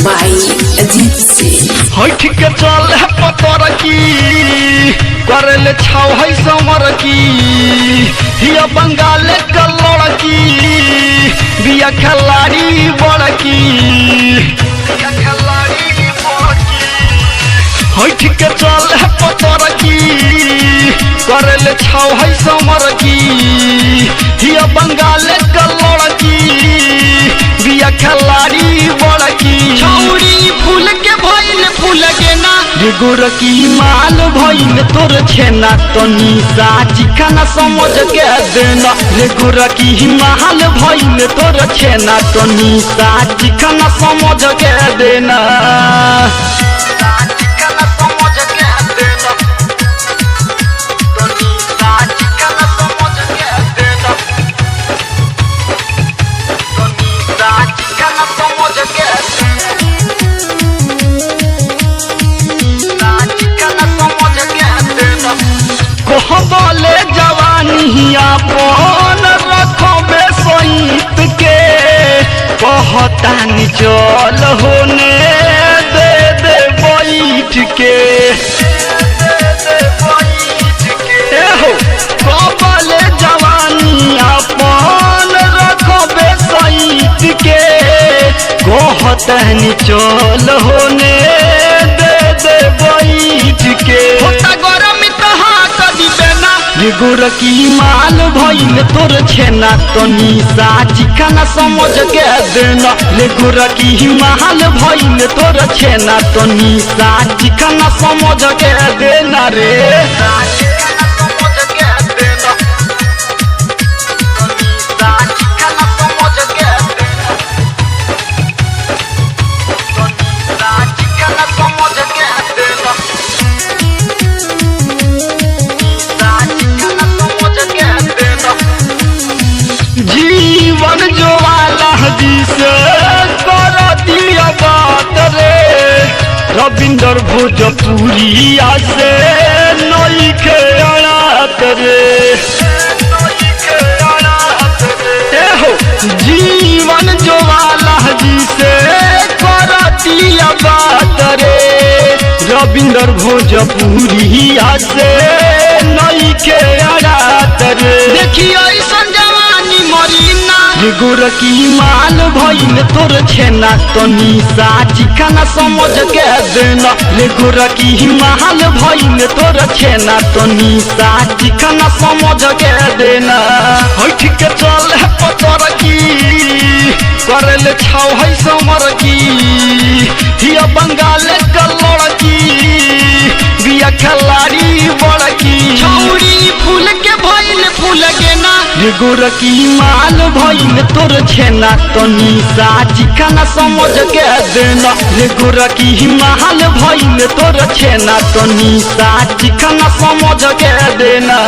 by Ajit Singh। ठीक चल है पतर की करले छाव है समर की हिया बंगाल का लड़की बिया खिलाड़ी बड़की ठीक चल है पतर की करले छाव है समर की हिया बंगाल का लड़की बिया खिलाड़ी बड़की छौरी फूल के भइल फूल के ना गोरकी माल भइल तोर छेना तनी साची खाना समझ के देना रे गोरकी माल भइल तोर छेना तनी साची खाना समझ के देना कहबले जवानी अपन रखबे सहित के कहतानी चल होने दे दे बैठ के कहबले जवानी अपन रखबे सहित के कहतानी चल होने दे दे बैठ के गोरकी माल भइल तोर छेना तनी साची खाना समझ के देना ले गोरकी माल भइल तोर छेना तनी साची खाना समझ के देना रे जीवन जो वाला जिसे कर दिया बात रे रविंदर भोजपुरी से नई के अड़ात रे जीवन जो वाला जिसे कर दिया बात रे रविंदर भोजपुरी से नई के अड़ात रे देखिए गोरकी माल भइल तोर छेना तनी साची खाना समझ के देना ले गोरकी माल भइल तोर छेना तनी साची खाना समझ के देना ठीक चल है पतर की करले छाव है समर की हिया बंगाल का लड़की बिया खिलाड़ी बड़की छौरी फूल के भइल फूल के ना गोरकी माल भइल तोर छेना तनी साची खाना समझ के देना रे गोरकी माल भइल तोर छेना तनी साची खाना समझ के देना।